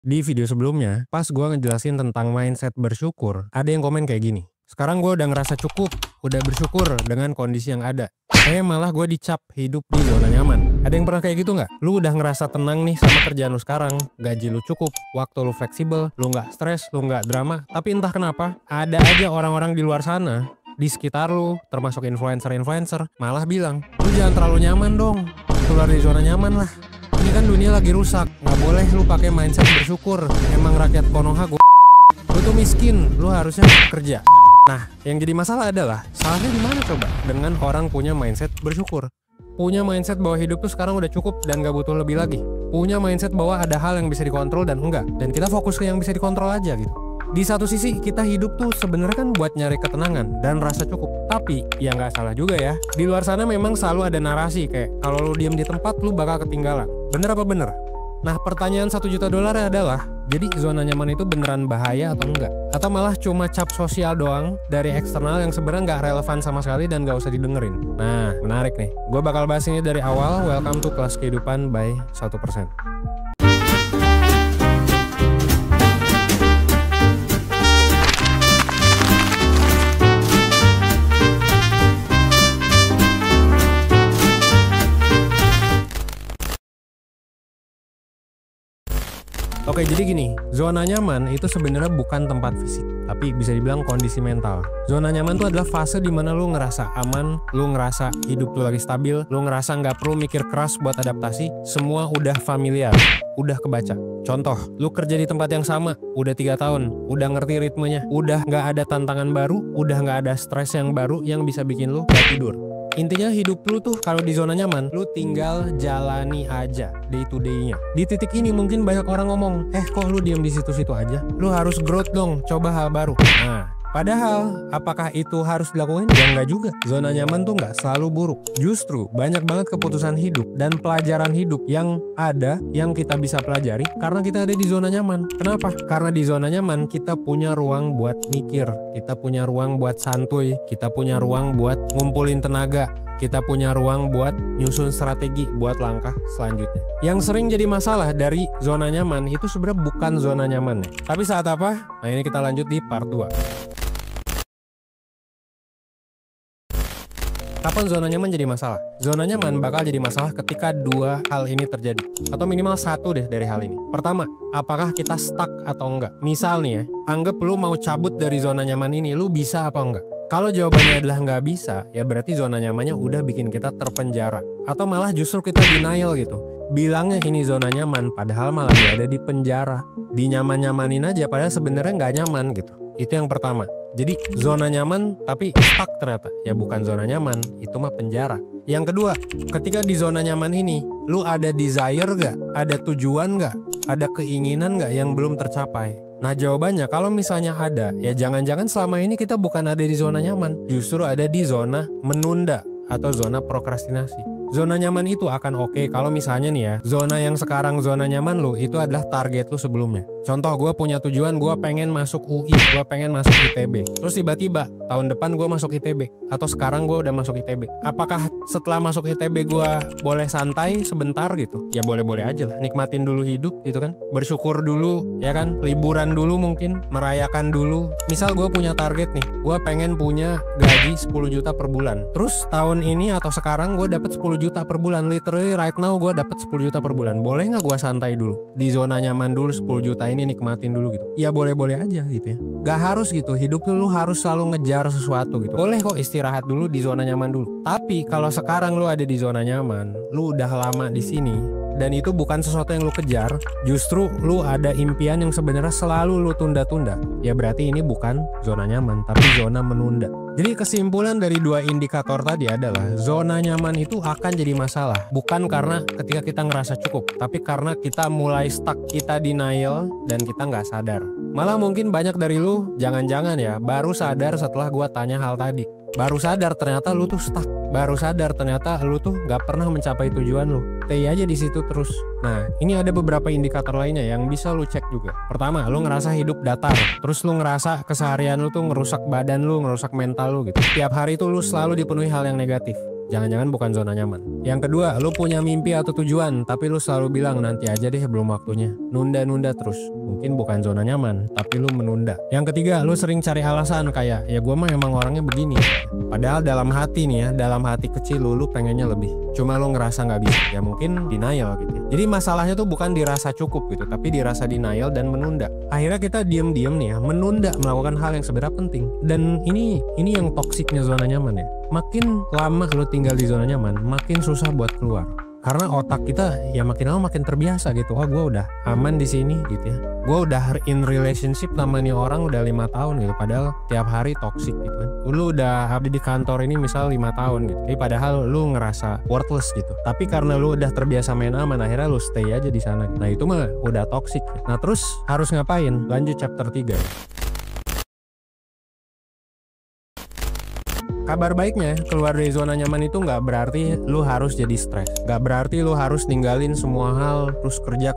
Di video sebelumnya, pas gua ngejelasin tentang mindset bersyukur, ada yang komen kayak gini. Sekarang gua udah ngerasa cukup, udah bersyukur dengan kondisi yang ada. Malah gua dicap hidup di zona nyaman. Ada yang pernah kayak gitu nggak? Lu udah ngerasa tenang nih sama kerjaan lu sekarang, gaji lu cukup, waktu lu fleksibel, lu nggak stres, lu nggak drama. Tapi entah kenapa, ada aja orang-orang di luar sana, di sekitar lu, termasuk influencer-influencer, malah bilang, lu jangan terlalu nyaman dong, keluar dari zona nyaman lah. Ini kan dunia lagi rusak, nggak boleh lu pakai mindset bersyukur. Emang rakyat Konoha lu tuh miskin, lu harusnya kerja. Nah, yang jadi masalah adalah salahnya di mana coba dengan orang punya mindset bersyukur. Punya mindset bahwa hidup tuh sekarang udah cukup dan gak butuh lebih lagi. Punya mindset bahwa ada hal yang bisa dikontrol dan enggak, dan kita fokus ke yang bisa dikontrol aja gitu. Di satu sisi kita hidup tuh sebenarnya kan buat nyari ketenangan dan rasa cukup. Tapi ya nggak salah juga ya. Di luar sana memang selalu ada narasi kayak kalau lu diem di tempat lu bakal ketinggalan. Bener apa bener? Nah, pertanyaan 1 juta dolar adalah, jadi zona nyaman itu beneran bahaya atau enggak? Atau malah cuma cap sosial doang dari eksternal yang sebenarnya nggak relevan sama sekali dan nggak usah didengerin? Nah, menarik nih. Gue bakal bahas ini dari awal. Welcome to Kelas Kehidupan by 1%. Oke, jadi gini, zona nyaman itu sebenarnya bukan tempat fisik, tapi bisa dibilang kondisi mental. Zona nyaman itu adalah fase dimana lu ngerasa aman, lu ngerasa hidup lu lagi stabil, lu ngerasa nggak perlu mikir keras buat adaptasi, semua udah familiar, udah kebaca. Contoh, lu kerja di tempat yang sama, udah 3 tahun, udah ngerti ritmenya, udah nggak ada tantangan baru, udah nggak ada stres yang baru yang bisa bikin lu gak tidur. Intinya hidup lu tuh kalau di zona nyaman, lu tinggal jalani aja day to day-nya. Di titik ini mungkin banyak orang ngomong, kok lu diam di situ-situ aja? Lu harus growth dong, coba hal baru. Nah, padahal, apakah itu harus dilakukan? Ya enggak juga. Zona nyaman tuh nggak selalu buruk. Justru, banyak banget keputusan hidup dan pelajaran hidup yang ada, yang kita bisa pelajari karena kita ada di zona nyaman. Kenapa? Karena di zona nyaman, kita punya ruang buat mikir. Kita punya ruang buat santuy. Kita punya ruang buat ngumpulin tenaga. Kita punya ruang buat nyusun strategi buat langkah selanjutnya. Yang sering jadi masalah dari zona nyaman itu sebenarnya bukan zona nyamannya. Tapi saat apa? Nah, ini kita lanjut di part 2. Kapan zona nyaman jadi masalah? Zona nyaman bakal jadi masalah ketika 2 hal ini terjadi. Atau minimal 1 deh dari hal ini. Pertama, apakah kita stuck atau enggak? Misal nih ya, anggap lu mau cabut dari zona nyaman ini, lu bisa apa enggak? Kalau jawabannya adalah nggak bisa, ya berarti zona nyamannya udah bikin kita terpenjara. Atau malah justru kita denial gitu. Bilangnya ini zona nyaman, padahal malah dia ada di penjara. Dinyaman-nyamanin aja, padahal sebenarnya nggak nyaman gitu. Itu yang pertama. Jadi zona nyaman tapi stuck ternyata. Ya bukan zona nyaman, itu mah penjara. Yang kedua, ketika di zona nyaman ini, lu ada desire gak? Ada tujuan gak? Ada keinginan gak yang belum tercapai? Nah, jawabannya kalau misalnya ada, ya jangan-jangan selama ini kita bukan ada di zona nyaman, justru ada di zona menunda atau zona prokrastinasi. Zona nyaman itu akan oke kalau misalnya nih ya, zona yang sekarang zona nyaman lu itu adalah target lu sebelumnya. Contoh, gue punya tujuan, gue pengen masuk UI, gue pengen masuk ITB. Terus tiba-tiba tahun depan gue masuk ITB, atau sekarang gue udah masuk ITB. Apakah setelah masuk ITB gue boleh santai sebentar gitu? Ya boleh-boleh aja lah, nikmatin dulu hidup gitu kan. Bersyukur dulu ya kan, liburan dulu mungkin, merayakan dulu. Misal gue punya target nih, gue pengen punya gaji 10 juta per bulan. Terus tahun ini atau sekarang gue dapet 10 juta per bulan, literally right now gue dapet 10 juta per bulan. Boleh nggak gue santai dulu di zona nyaman dulu, 10 juta ini nikmatin dulu gitu? Ya boleh-boleh aja gitu ya. Gak harus gitu, hidup lu harus selalu ngejar sesuatu gitu. Boleh kok istirahat dulu di zona nyaman dulu. Tapi kalau sekarang lu ada di zona nyaman, lu udah lama di sini, dan itu bukan sesuatu yang lu kejar, justru lu ada impian yang sebenarnya selalu lu tunda-tunda, ya berarti ini bukan zona nyaman, tapi zona menunda. Jadi kesimpulan dari 2 indikator tadi adalah zona nyaman itu akan jadi masalah. Bukan karena ketika kita ngerasa cukup, tapi karena kita mulai stuck, kita denial, dan kita nggak sadar. Malah mungkin banyak dari lu, jangan-jangan ya, baru sadar setelah gua tanya hal tadi. Baru sadar ternyata lu tuh stuck. Baru sadar ternyata lu tuh gak pernah mencapai tujuan lu. Stay aja di situ terus. Nah, ini ada beberapa indikator lainnya yang bisa lu cek juga. Pertama, lu ngerasa hidup datar. Terus lu ngerasa keseharian lu tuh ngerusak badan lu, ngerusak mental lu gitu. Tiap hari tuh lu selalu dipenuhi hal yang negatif. Jangan-jangan bukan zona nyaman. Yang kedua, lu punya mimpi atau tujuan, tapi lu selalu bilang nanti aja deh, belum waktunya. Nunda-nunda terus. Mungkin bukan zona nyaman, tapi lu menunda. Yang ketiga, lu sering cari alasan kayak, ya gue mah emang orangnya begini. Padahal dalam hati nih ya, dalam hati kecil lu pengennya lebih. Cuma lu ngerasa nggak bisa. Ya mungkin denial gitu. Jadi masalahnya tuh bukan dirasa cukup gitu, tapi dirasa denial dan menunda. Akhirnya kita diem-diem nih ya, menunda melakukan hal yang sebenarnya penting. Dan ini yang toksiknya zona nyaman ya. Makin lama lu tinggal di zona nyaman, makin susah buat keluar. Karena otak kita ya makin lama makin terbiasa gitu. Oh, gue udah aman di sini gitu ya. Gue udah in relationship sama nih orang udah 5 tahun gitu. Padahal tiap hari toxic gitu kan. Lu udah ada di kantor ini misal 5 tahun gitu. Tapi padahal lu ngerasa worthless gitu. Tapi karena lu udah terbiasa main aman, akhirnya lu stay aja di sana. Nah itu mah udah toxic. Nah terus harus ngapain? Lanjut chapter 3. Kabar baiknya, keluar dari zona nyaman itu nggak berarti lu harus jadi stres. Nggak berarti lu harus ninggalin semua hal terus kerja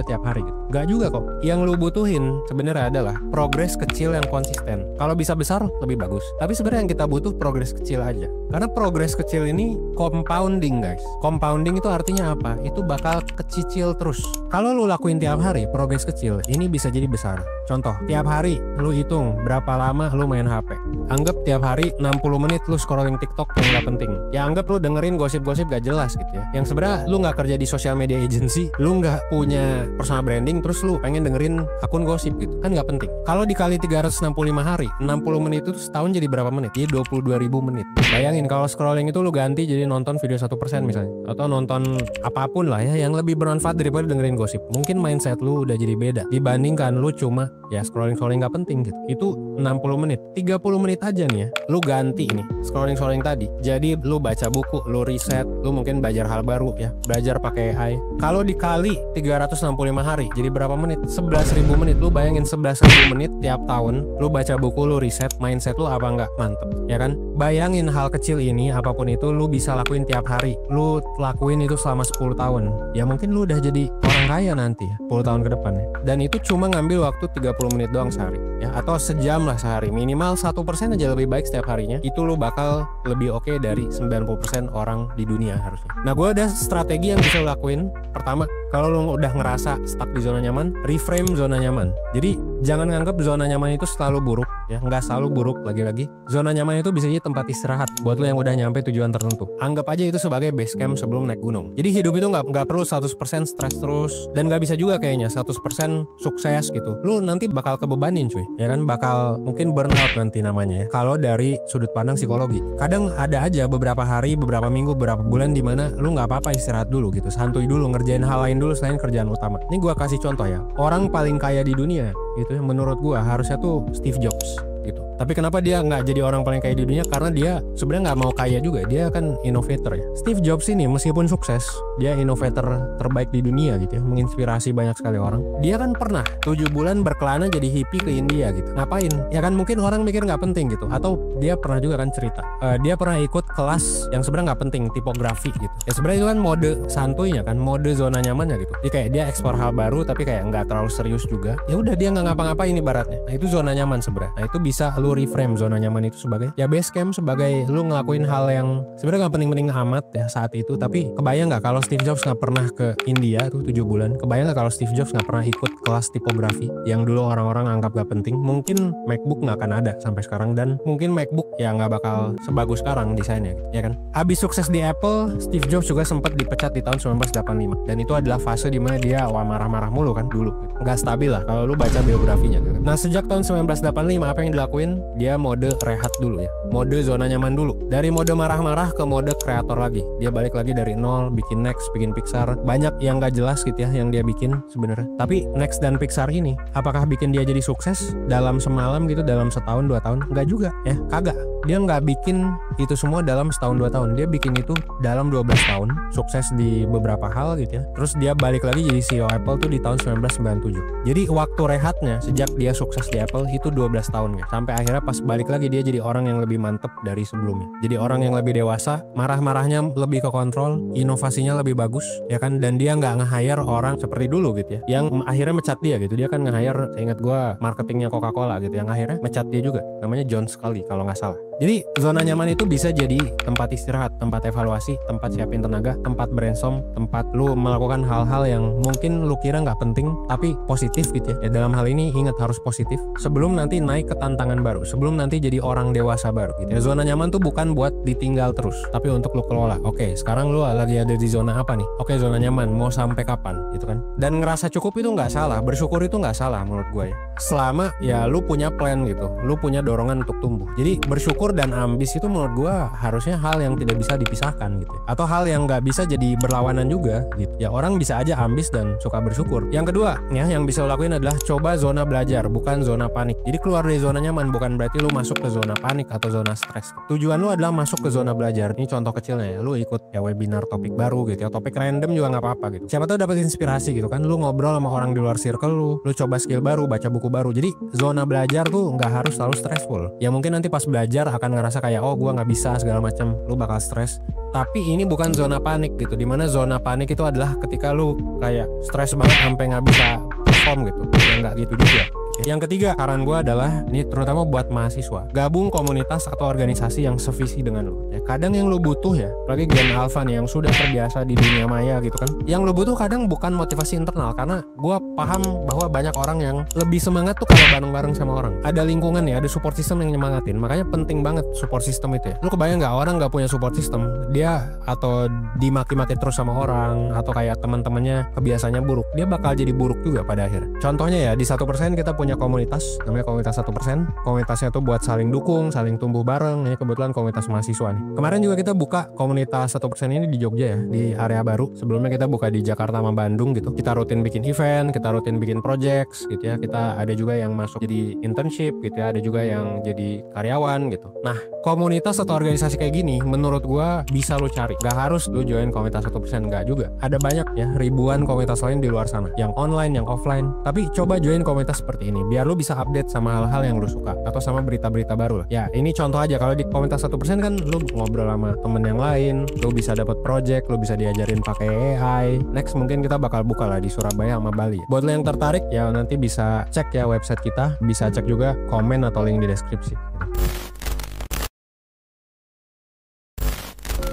tiap hari gitu. Nggak juga kok. Yang lu butuhin sebenarnya adalah progres kecil yang konsisten. Kalau bisa besar lebih bagus. Tapi sebenarnya yang kita butuh progres kecil aja. Karena progres kecil ini compounding guys. Compounding itu artinya apa? Itu bakal kecicil terus. Kalau lu lakuin tiap hari progres kecil, ini bisa jadi besar. Contoh, tiap hari lu hitung berapa lama lu main HP. Anggap tiap hari 60 menit lu scrolling TikTok yang gak penting. Ya anggap lu dengerin gosip-gosip gak jelas gitu ya. Yang sebenarnya lu gak kerja di social media agency, lu gak punya personal branding, terus lu pengen dengerin akun gosip gitu. Kan gak penting. Kalau dikali 365 hari, 60 menit itu setahun jadi berapa menit? Jadi 22.000 menit. Bayangin kalau scrolling itu lu ganti jadi nonton video 1% misalnya. Atau nonton apapun lah ya yang lebih bermanfaat daripada dengerin gosip. Mungkin mindset lu udah jadi beda. Dibandingkan lu cuma ya scrolling gak penting gitu. Itu 60 menit. 30 menit aja nih ya. Lu ganti nih scrolling tadi. Jadi lu baca buku, lu riset, lu mungkin belajar hal baru ya. Belajar pakai AI. Kalau dikali 365 hari jadi berapa menit? 11.000 menit. Lu bayangin 11.000 menit tiap tahun lu baca buku, lu riset, mindset lu apa enggak mantep ya kan? Bayangin hal kecil ini apapun itu lu bisa lakuin tiap hari. Lu lakuin itu selama 10 tahun. Ya mungkin lu udah jadi orang kaya nanti ya 10 tahun ke depan ya. Dan itu cuma ngambil waktu 30 menit doang sehari ya, atau sejam lah sehari. Minimal 1% aja lebih baik setiap harinya. Itu lu bakal lebih oke dari 90% orang di dunia harusnya. Nah gue ada strategi yang bisa lu lakuin. Pertama, kalau lu udah ngerasa stuck di zona nyaman, reframe zona nyaman. Jadi jangan nganggap zona nyaman itu selalu buruk ya, nggak selalu buruk. Lagi-lagi zona nyaman itu bisa jadi tempat istirahat buat lu yang udah nyampe tujuan tertentu. Anggap aja itu sebagai base camp sebelum naik gunung. Jadi hidup itu nggak perlu 100% stres terus, dan nggak bisa juga kayaknya 100% sukses gitu. Lu nanti bakal kebebanin cuy ya kan, bakal mungkin burnout nanti namanya ya, kalau dari sudut pandang psikologi. Kadang ada aja beberapa hari, beberapa minggu, beberapa bulan dimana lu nggak apa-apa istirahat dulu gitu, santuy dulu, ngerjain hal lain dulu selain kerjaan utama. Ini gua kasih contoh ya, orang paling kaya di dunia gitu ya, menurut gua harusnya tuh Steve Jobs gitu. Tapi kenapa dia nggak jadi orang paling kaya di dunia? Karena dia sebenarnya nggak mau kaya juga. Dia kan innovator ya. Steve Jobs ini meskipun sukses, dia innovator terbaik di dunia gitu ya, menginspirasi banyak sekali orang. Dia kan pernah 7 bulan berkelana jadi hippie ke India gitu. Ngapain? Ya kan mungkin orang mikir nggak penting gitu. Atau dia pernah juga kan cerita, dia pernah ikut kelas yang sebenarnya nggak penting, tipografi gitu. Ya sebenarnya itu kan mode santuinya kan, mode zona nyamannya gitu. Jadi kayak dia eksplor hal baru tapi kayak nggak terlalu serius juga. Ya udah dia nggak ngapa-ngapain ibaratnya. Nah itu zona nyaman sebenarnya. Nah itu bisa lu reframe zona nyaman itu sebagai ya base camp, sebagai lu ngelakuin hal yang sebenarnya gak penting-penting amat ya saat itu. Tapi kebayang gak kalau Steve Jobs gak pernah ke India tuh 7 bulan? Kebayang gak kalau Steve Jobs gak pernah ikut kelas tipografi yang dulu orang-orang anggap gak penting? Mungkin MacBook gak akan ada sampai sekarang, dan mungkin MacBook ya gak bakal sebagus sekarang desainnya ya kan. Habis sukses di Apple, Steve Jobs juga sempat dipecat di tahun 1985, dan itu adalah fase dimana dia marah-marah mulu kan dulu, gak stabil lah kalau lu baca biografinya gitu. Nah sejak tahun 1985 apa yang dilakuin? Dia mode rehat dulu ya, mode zona nyaman dulu. Dari mode marah-marah ke mode kreator lagi. Dia balik lagi dari nol, bikin Next, bikin Pixar. Banyak yang gak jelas gitu ya yang dia bikin sebenarnya. Tapi Next dan Pixar ini, apakah bikin dia jadi sukses dalam semalam gitu, dalam setahun 2 tahun? Enggak juga ya, kagak. Dia nggak bikin itu semua dalam setahun 2 tahun. Dia bikin itu dalam 12 tahun, sukses di beberapa hal gitu ya. Terus dia balik lagi jadi CEO Apple tuh di tahun 1997. Jadi waktu rehatnya sejak dia sukses di Apple itu 12 tahun ya. Sampai akhirnya pas balik lagi dia jadi orang yang lebih mantep dari sebelumnya. Jadi orang yang lebih dewasa, marah-marahnya lebih ke kontrol, inovasinya lebih bagus ya kan. Dan dia nggak nge-hire orang seperti dulu gitu ya, yang akhirnya mecat dia gitu. Dia kan nge-hire, saya ingat gue, marketingnya Coca-Cola gitu, yang akhirnya mecat dia juga, namanya John Scully kalau nggak salah. Jadi zona nyaman itu bisa jadi tempat istirahat, tempat evaluasi, tempat siapin tenaga, tempat brainstorm, tempat lu melakukan hal-hal yang mungkin lu kira nggak penting tapi positif gitu ya. Dalam hal ini ingat harus positif sebelum nanti naik ke tantangan baru, sebelum nanti jadi orang dewasa baru gitu ya. Zona nyaman tuh bukan buat ditinggal terus, tapi untuk lu kelola. Oke, sekarang lu lagi ada di zona apa nih? Oke, zona nyaman, mau sampai kapan gitu kan. Dan ngerasa cukup itu nggak salah, bersyukur itu nggak salah menurut gue ya. Selama ya lu punya plan gitu, lu punya dorongan untuk tumbuh. Jadi bersyukur dan ambis itu menurut gue harusnya hal yang tidak bisa dipisahkan gitu ya. Atau hal yang nggak bisa jadi berlawanan juga gitu. Ya orang bisa aja ambis dan suka bersyukur. Yang kedua ya yang bisa lo lakuin adalah coba zona belajar, bukan zona panik. Jadi keluar dari zona nyaman bukan berarti lu masuk ke zona panik atau zona stres. Tujuan lu adalah masuk ke zona belajar. Ini contoh kecilnya ya, lu ikut ya webinar topik baru gitu ya, topik random juga nggak apa-apa gitu. Siapa tahu dapat inspirasi gitu kan, lu ngobrol sama orang di luar circle lu coba skill baru, baca buku baru. Jadi zona belajar tuh nggak harus selalu stressful. Ya mungkin nanti pas belajar akan ngerasa kayak oh gua nggak bisa segala macam, lu bakal stres. Tapi ini bukan zona panik gitu, dimana zona panik itu adalah ketika lu kayak stres banget sampai nggak bisa perform gitu. Ya nggak gitu juga. Yang ketiga, saran gue adalah ini terutama buat mahasiswa, gabung komunitas atau organisasi yang sevisi dengan lo. Ya, kadang yang lo butuh ya, apalagi Gen Alpha nih yang sudah terbiasa di dunia maya gitu kan, yang lo butuh kadang bukan motivasi internal, karena gue paham bahwa banyak orang yang lebih semangat tuh kalau bareng-bareng sama orang. Ada lingkungan ya, ada support system yang nyemangatin. Makanya penting banget support system itu ya. Lo kebayang nggak orang nggak punya support system, dia atau dimaki-maki terus sama orang, atau kayak teman-temannya kebiasaannya buruk, dia bakal jadi buruk juga pada akhirnya. Contohnya ya di 1% kita punya komunitas namanya komunitas 1%. Komunitasnya tuh buat saling dukung, saling tumbuh bareng. Ini kebetulan komunitas mahasiswa nih. Kemarin juga kita buka komunitas 1% ini di Jogja ya, di area baru. Sebelumnya kita buka di Jakarta sama Bandung gitu. Kita rutin bikin event, kita rutin bikin projects gitu ya. Kita ada juga yang masuk jadi internship gitu ya, ada juga yang jadi karyawan gitu. Nah, komunitas atau organisasi kayak gini menurut gua bisa lu cari. Gak harus lu join komunitas 1%, gak juga. Ada banyak ya, ribuan komunitas lain di luar sana, yang online, yang offline. Tapi coba join komunitas seperti ini biar lu bisa update sama hal-hal yang lu suka atau sama berita-berita baru lah. Ya, ini contoh aja. Kalau di komunitas 1% kan lu ngobrol sama temen yang lain, lu bisa dapat project, lu bisa diajarin pakai AI. Next mungkin kita bakal buka lah di Surabaya sama Bali. Buat lo yang tertarik ya nanti bisa cek ya website kita, bisa cek juga komen atau link di deskripsi.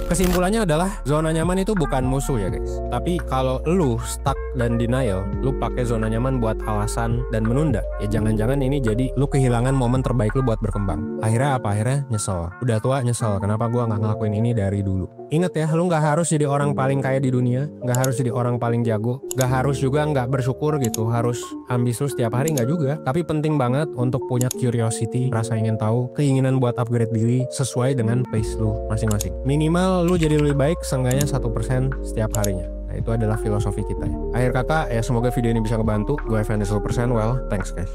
Kesimpulannya adalah zona nyaman itu bukan musuh ya guys. Tapi kalau lu stuck dan denial, lu pakai zona nyaman buat alasan dan menunda, ya jangan-jangan ini jadi lu kehilangan momen terbaik lu buat berkembang. Akhirnya apa? Akhirnya nyesel. Udah tua nyesel, kenapa gua nggak ngelakuin ini dari dulu. Ingat ya, lu nggak harus jadi orang paling kaya di dunia, nggak harus jadi orang paling jago, nggak harus juga nggak bersyukur gitu, harus ambisius setiap hari nggak juga. Tapi penting banget untuk punya curiosity, rasa ingin tahu, keinginan buat upgrade diri sesuai dengan pace lu masing-masing. Minimal lu jadi lebih baik seenggaknya 1% setiap harinya. Nah, itu adalah filosofi kita ya. Akhir kata ya, semoga video ini bisa ngebantu. Gue Evan 1%. Well, thanks guys.